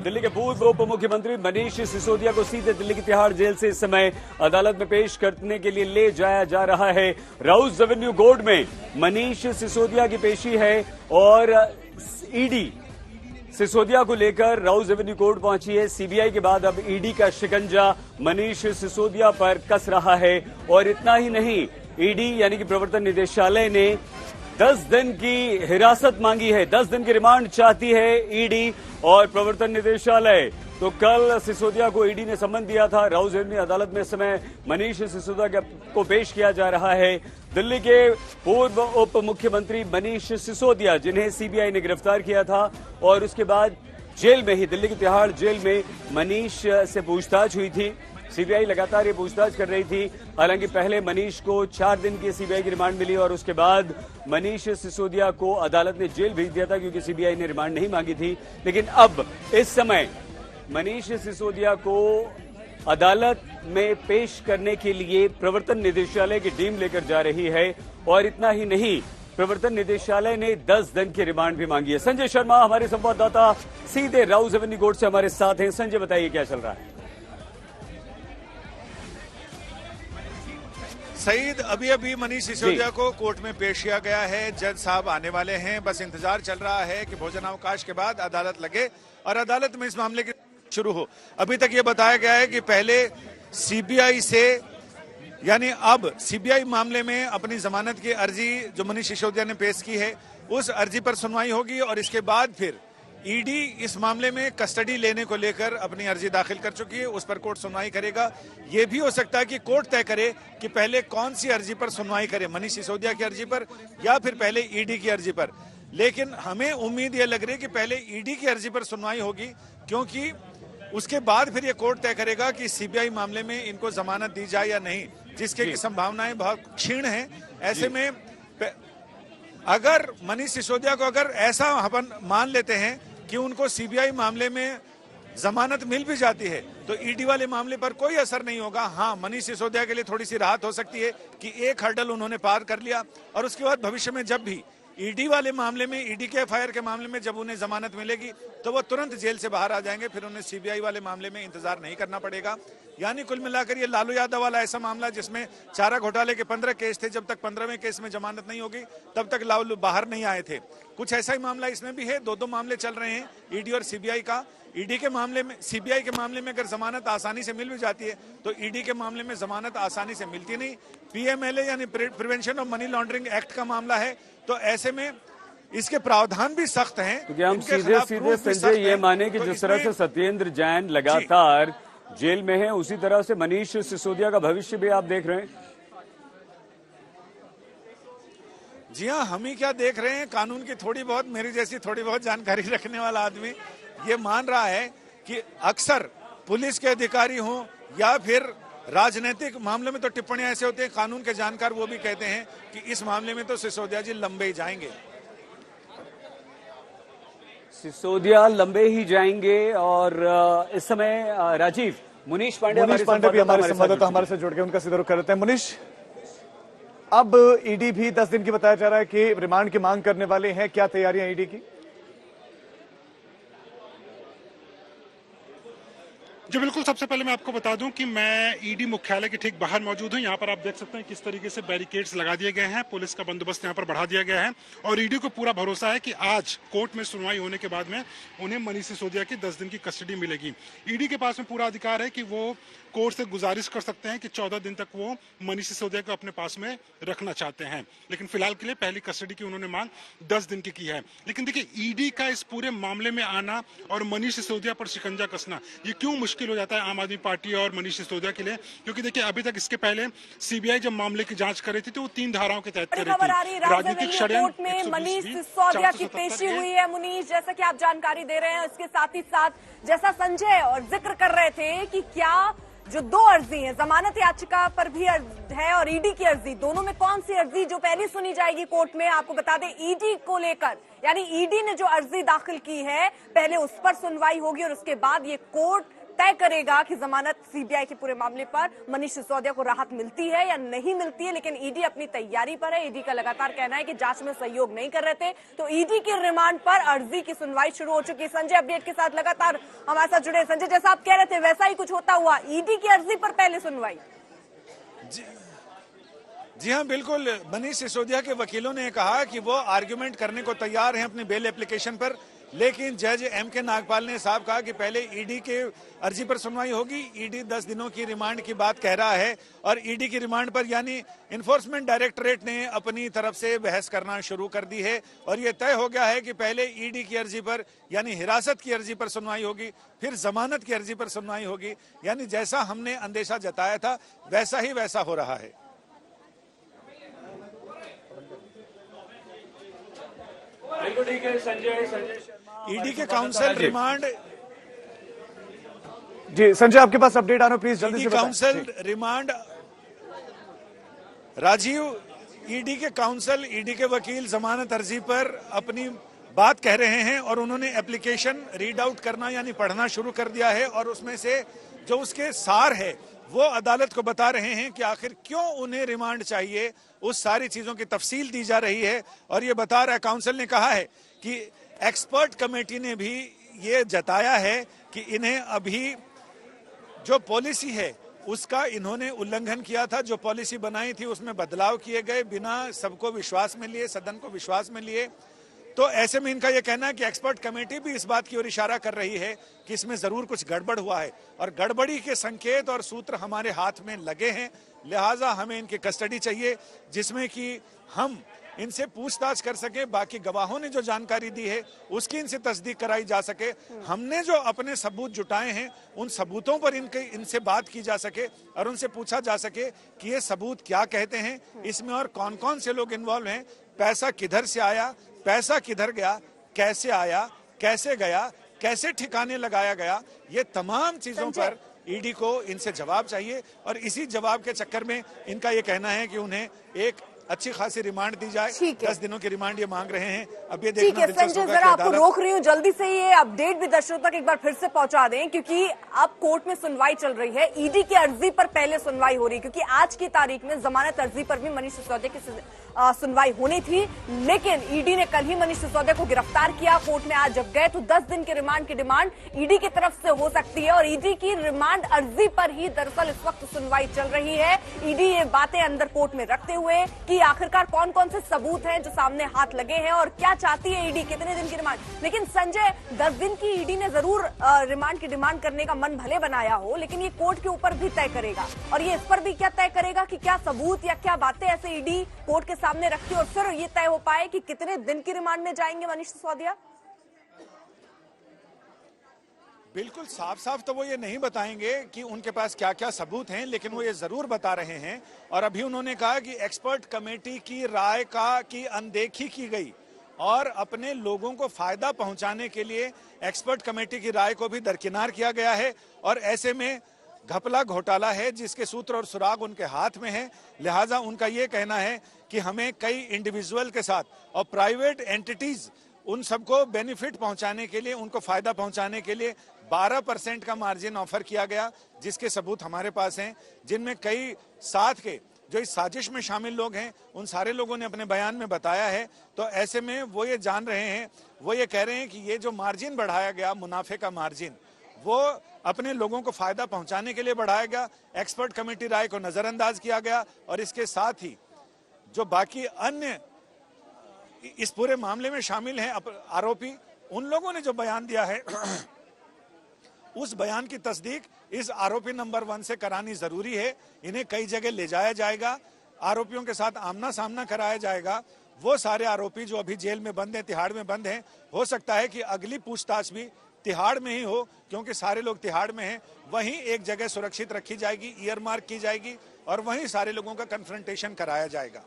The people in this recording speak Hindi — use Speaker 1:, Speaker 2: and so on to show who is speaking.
Speaker 1: दिल्ली के पूर्व उप मुख्यमंत्री मनीष सिसोदिया को सीधे दिल्ली की तिहाड़ जेल से इस समय अदालत में पेश करने के लिए ले जाया जा रहा है। राउस रेवेन्यू कोर्ट में मनीष सिसोदिया की पेशी है और ईडी सिसोदिया को लेकर राउस रेवेन्यू कोर्ट पहुंची है। सीबीआई के बाद अब ईडी का शिकंजा मनीष सिसोदिया पर कस रहा है और इतना ही नहीं, ईडी यानी कि प्रवर्तन निदेशालय ने 10 दिन की हिरासत मांगी है, 10 दिन की रिमांड चाहती है ईडी और प्रवर्तन निदेशालय। तो कल सिसोदिया को ईडी ने सम्मन दिया था। राउस रेवेन्यू अदालत में इस समय मनीष सिसोदिया को पेश किया जा रहा है। दिल्ली के पूर्व उप मुख्यमंत्री मनीष सिसोदिया, जिन्हें सीबीआई ने गिरफ्तार किया था और उसके बाद जेल में ही, दिल्ली की तिहाड़ जेल में मनीष से पूछताछ हुई थी। सीबीआई लगातार ये पूछताछ कर रही थी। हालांकि पहले मनीष को 4 दिन की सीबीआई की रिमांड मिली और उसके बाद मनीष सिसोदिया को अदालत ने जेल भेज दिया था क्योंकि सीबीआई ने रिमांड नहीं मांगी थी। लेकिन अब इस समय मनीष सिसोदिया को अदालत में पेश करने के लिए प्रवर्तन निदेशालय की टीम लेकर जा रही है और इतना ही नहीं, प्रवर्तन निदेशालय ने 10 दिन की रिमांड भी मांगी है। संजय शर्मा हमारे संवाददाता सीधे राउस रेवेन्यू कोर्ट से हमारे साथ हैं। संजय, बताइए क्या चल रहा है?
Speaker 2: सईद, अभी मनीष सिसोदिया को कोर्ट में पेश किया गया है। जज साहब आने वाले हैं, बस इंतजार चल रहा है कि भोजनावकाश के बाद अदालत लगे और अदालत में इस मामले की शुरू हो। अभी तक ये बताया गया है कि पहले सीबीआई से, यानी अब सीबीआई मामले में अपनी जमानत की अर्जी जो मनीष सिसोदिया ने पेश की है उस अर्जी पर सुनवाई होगी और इसके बाद फिर ईडी इस मामले में कस्टडी लेने को लेकर अपनी अर्जी दाखिल कर चुकी है, उस पर कोर्ट सुनवाई करेगा। यह भी हो सकता है कि कोर्ट तय करे कि पहले कौन सी अर्जी पर सुनवाई करे, मनीष सिसोदिया की अर्जी पर या फिर पहले ईडी की अर्जी पर। लेकिन हमें उम्मीद यह लग रही है कि पहले ईडी की अर्जी पर सुनवाई होगी, क्योंकि उसके बाद फिर यह कोर्ट तय करेगा कि सीबीआई मामले में इनको जमानत दी जाए या नहीं, जिसके की संभावनाएं बहुत क्षीण है। ऐसे में अगर मनीष सिसोदिया को अगर ऐसा अपन मान लेते हैं कि उनको सीबीआई मामले में जमानत मिल भी जाती है तो ईडी वाले मामले पर कोई असर नहीं होगा। हाँ, मनीष सिसोदिया के लिए थोड़ी सी राहत हो सकती है कि एक हर्डल उन्होंने पार कर लिया और उसके बाद भविष्य में जब भी ईडी वाले मामले में, ईडी के एफआईआर के मामले में जब उन्हें जमानत मिलेगी तो वो तुरंत जेल से बाहर आ जाएंगे, फिर उन्हें सीबीआई वाले मामले में इंतजार नहीं करना पड़ेगा। यानी कुल मिलाकर ये लालू यादव वाला ऐसा मामला जिसमें चारा घोटाले के 15 केस थे, जब तक 15वें केस में जमानत नहीं होगी तब तक लालू बाहर नहीं आए थे। कुछ ऐसा ही मामला इसमें भी है। दो मामले चल रहे हैं, ईडी और सीबीआई का। ईडी के मामले में, सीबीआई के मामले में अगर जमानत आसानी से मिल भी जाती है तो ईडी के मामले में जमानत आसानी से मिलती नहीं। पीएमएलए यानी prevention of money laundering act का मामला है, तो ऐसे में इसके प्रावधान भी सख्त हैं।
Speaker 1: क्योंकि हम सीधे संजय ये माने कि जिस तरह से सत्येंद्र जैन लगातार जेल में है, उसी तरह से मनीष सिसोदिया का भविष्य भी आप देख रहे हैं।
Speaker 2: जी हाँ, हम ही क्या देख रहे हैं, कानून की थोड़ी बहुत, मेरी जैसी थोड़ी बहुत जानकारी रखने वाला आदमी ये मान रहा है कि अक्सर पुलिस के अधिकारी हों या फिर राजनीतिक मामले में तो टिप्पणियां ऐसे होती हैं, कानून के जानकार वो भी कहते हैं कि इस मामले में तो सिसोदिया जी लंबे ही जाएंगे।
Speaker 1: सिसोदिया लंबे ही जाएंगे। और इस समय राजीव, मुनीष पांडे भी हमारे संवाददाता
Speaker 3: हमारे साथ जुड़ गए, उनका सीधा रुख करते हैं। मुनीष, अब ईडी भी 10 दिन की बताया जा रहा है कि रिमांड की मांग करने वाले हैं, क्या तैयारियां ईडी की?
Speaker 4: जी बिल्कुल, सबसे पहले मैं आपको बता दूं कि मैं ईडी मुख्यालय के ठीक बाहर मौजूद हूं। यहाँ पर आप देख सकते हैं किस तरीके से बैरिकेड्स लगा दिए गए हैं, पुलिस का बंदोबस्त यहाँ पर बढ़ा दिया गया है और ईडी को पूरा भरोसा है कि आज कोर्ट में सुनवाई होने के बाद में उन्हें मनीष सिसोदिया की 10 दिन की कस्टडी मिलेगी। ईडी के पास में पूरा अधिकार है कि वो कोर्ट से गुजारिश कर सकते हैं कि 14 दिन तक वो मनीष सिसोदिया को अपने पास में रखना चाहते हैं, लेकिन फिलहाल के लिए पहली कस्टडी की उन्होंने मांग 10 दिन की है। लेकिन देखिए, ईडी का इस पूरे मामले में आना और मनीष सिसोदिया पर शिकंजा कसना ये क्यों मुश्किल हो जाता है आम आदमी पार्टी और मनीष सिसोदिया के लिए, क्योंकि देखिए अभी तक इसके पहले सीबीआई जब मामले की जांच कर रही थी तो वो 3 धाराओं के तहत कर रही थी। राजनीतिक षड्यंत्र
Speaker 5: में मनीष सिसोदिया की पेशी हुई है। मुनीष, जैसा कि आप जानकारी दे रहे हैं, उसके साथ ही साथ जैसा संजय और जिक्र कर रहे थे कि क्या जो 2 अर्जी है, जमानत याचिका पर भी है और ईडी की अर्जी, दोनों में कौन सी अर्जी जो पहली सुनी जाएगी कोर्ट में? आपको बता दें, ईडी को लेकर, यानी ईडी ने जो अर्जी दाखिल की है पहले उस पर सुनवाई होगी और उसके बाद ये कोर्ट तय करेगा कि जमानत सीबीआई के पूरे मामले पर मनीष सिसोदिया को राहत मिलती है या नहीं मिलती है। लेकिन ईडी अपनी तैयारी पर है। ईडी का लगातार कहना है कि जांच में सहयोग नहीं कर रहे थे, तो ईडी के रिमांड पर अर्जी की सुनवाई शुरू हो चुकी है। संजय अपडेट के साथ लगातार हमारे साथ जुड़े। संजय, जैसा आप कह रहे थे वैसा ही कुछ होता हुआ, ईडी की अर्जी पर पहले सुनवाई।
Speaker 2: जी हाँ, बिल्कुल। मनीष सिसोदिया के वकीलों ने कहा कि वो आर्ग्यूमेंट करने को तैयार हैं अपनी बेल एप्लीकेशन पर, लेकिन जज एम.के. नागपाल ने साफ कहा कि पहले ईडी के अर्जी पर सुनवाई होगी। ईडी 10 दिनों की रिमांड की बात कह रहा है और ईडी की रिमांड पर यानी इन्फोर्समेंट डायरेक्टरेट ने अपनी तरफ से बहस करना शुरू कर दी है और ये तय हो गया है कि पहले ईडी की अर्जी पर यानी हिरासत की अर्जी पर सुनवाई होगी, फिर जमानत की अर्जी पर सुनवाई होगी। यानी जैसा हमने अंदेशा जताया था वैसा ही वैसा हो रहा है।
Speaker 1: ठीक है संजय।
Speaker 2: ईडी के काउंसिल रिमांड
Speaker 3: जी संजय, आपके पास अपडेट आना प्लीज जल्दी से बताएं।
Speaker 2: काउंसिल रिमांड राजीव, ईडी के काउंसिल, ईडी के वकील जमानत अर्जी पर अपनी बात कह रहे हैं और उन्होंने एप्लीकेशन रीड आउट करना यानी पढ़ना शुरू कर दिया है और उसमें से जो उसके सार है वो अदालत को बता रहे हैं कि आखिर क्यों उन्हें रिमांड चाहिए। उस सारी चीजों की तफसील दी जा रही है और ये बता रहा है, काउंसिल ने कहा है कि एक्सपर्ट कमेटी ने भी ये जताया है कि इन्हें अभी जो पॉलिसी है उसका इन्होंने उल्लंघन किया था। जो पॉलिसी बनाई थी उसमें बदलाव किए गए बिना सबको विश्वास में लिए, सदन को विश्वास में लिए। तो ऐसे में इनका यह कहना है कि एक्सपर्ट कमेटी भी इस बात की ओर इशारा कर रही है कि इसमें जरूर कुछ गड़बड़ हुआ है और गड़बड़ी के संकेत और सूत्र हमारे हाथ में लगे हैं। लिहाजा हमें इनकी कस्टडी चाहिए जिसमें कि हम इनसे पूछताछ कर सके, बाकी गवाहों ने जो जानकारी दी है उसकी इनसे तस्दीक कराई जा सके, हमने जो अपने सबूत जुटाए हैं उन सबूतों पर इनसे बात की जा सके और उनसे पूछा जा सके कि ये सबूत क्या कहते हैं, इसमें और कौन कौन से लोग इन्वॉल्व हैं, पैसा किधर से आया, पैसा किधर गया, कैसे आया, कैसे गया, कैसे ठिकाने लगाया गया। ये तमाम चीजों पर ईडी को इनसे जवाब चाहिए और इसी जवाब के चक्कर में इनका ये कहना है कि उन्हें एक अच्छी खासी रिमांड दी जाए। 10 दिनों की रिमांड ये मांग रहे हैं। अब ये देखना दिलचस्प होगा कि
Speaker 5: जरा आपको रोक रही हूँ, जल्दी से ये अपडेट भी दर्शकों तक एक बार फिर से पहुंचा दें क्योंकि अब कोर्ट में सुनवाई चल रही है। ईडी की अर्जी पर पहले सुनवाई हो रही है क्योंकि आज की तारीख में जमानत अर्जी पर भी मनीष सिसोदिया की सुनवाई होनी थी, लेकिन ईडी ने कल ही मनीष सिसोदिया को गिरफ्तार किया। कोर्ट में आज जब गए तो 10 दिन के रिमांड की डिमांड ईडी की तरफ से हो सकती है और ईडी की रिमांड अर्जी पर ही दरअसल इस वक्त सुनवाई चल रही है। ईडी ये बातें अंदर कोर्ट में रखते हुए कि आखिरकार कौन कौन से सबूत हैं जो सामने हाथ लगे हैं और क्या चाहती है ईडी, कितने दिन की रिमांड। लेकिन संजय, 10 दिन की ईडी ने जरूर रिमांड की डिमांड करने का मन भले बनाया हो, लेकिन ये कोर्ट के ऊपर भी तय करेगा और ये इस पर भी क्या तय करेगा कि क्या सबूत या क्या बातें ऐसे ईडी कोर्ट के सामने रखती है और फिर ये तय हो पाए कि कितने दिन की रिमांड में जाएंगे मनीष सिसोदिया।
Speaker 2: बिल्कुल साफ साफ तो वो ये नहीं बताएंगे कि उनके पास क्या क्या सबूत हैं, लेकिन वो ये जरूर बता रहे हैं और अभी उन्होंने कहा कि एक्सपर्ट कमेटी की राय की अनदेखी की गई और अपने लोगों को फायदा पहुंचाने के लिए एक्सपर्ट कमेटी की राय को भी दरकिनार किया गया है और ऐसे में घपला घोटाला है जिसके सूत्र और सुराग उनके हाथ में है। लिहाजा उनका ये कहना है कि हमें कई इंडिविजुअल के साथ और प्राइवेट एंटिटीज उन सबको बेनिफिट पहुंचाने के लिए, उनको फायदा पहुंचाने के लिए 12% का मार्जिन ऑफर किया गया, जिसके सबूत हमारे पास हैं, जिनमें कई साथ के जो इस साजिश में शामिल लोग हैं उन सारे लोगों ने अपने बयान में बताया है। तो ऐसे में वो ये जान रहे हैं, वो ये कह रहे हैं कि ये जो मार्जिन बढ़ाया गया, मुनाफे का मार्जिन, वो अपने लोगों को फायदा पहुंचाने के लिए बढ़ाया गया। एक्सपर्ट कमेटी राय को नजरअंदाज किया गया और इसके साथ ही जो बाकी अन्य इस पूरे मामले में शामिल हैं आरोपी, उन लोगों ने जो बयान दिया है उस बयान की तस्दीक इस आरोपी नंबर 1 से करानी जरूरी है। इन्हें कई जगह ले जाया जाएगा, आरोपियों के साथ आमना सामना कराया जाएगा। वो सारे आरोपी जो अभी जेल में बंद हैं, तिहाड़ में बंद हैं, हो सकता है कि अगली पूछताछ भी तिहाड़ में ही हो, क्योंकि सारे लोग तिहाड़ में हैं। वहीं एक जगह सुरक्षित रखी जाएगी, ईयर मार्क की जाएगी और वहीं सारे लोगों का कन्फ्रंटेशन कराया जाएगा।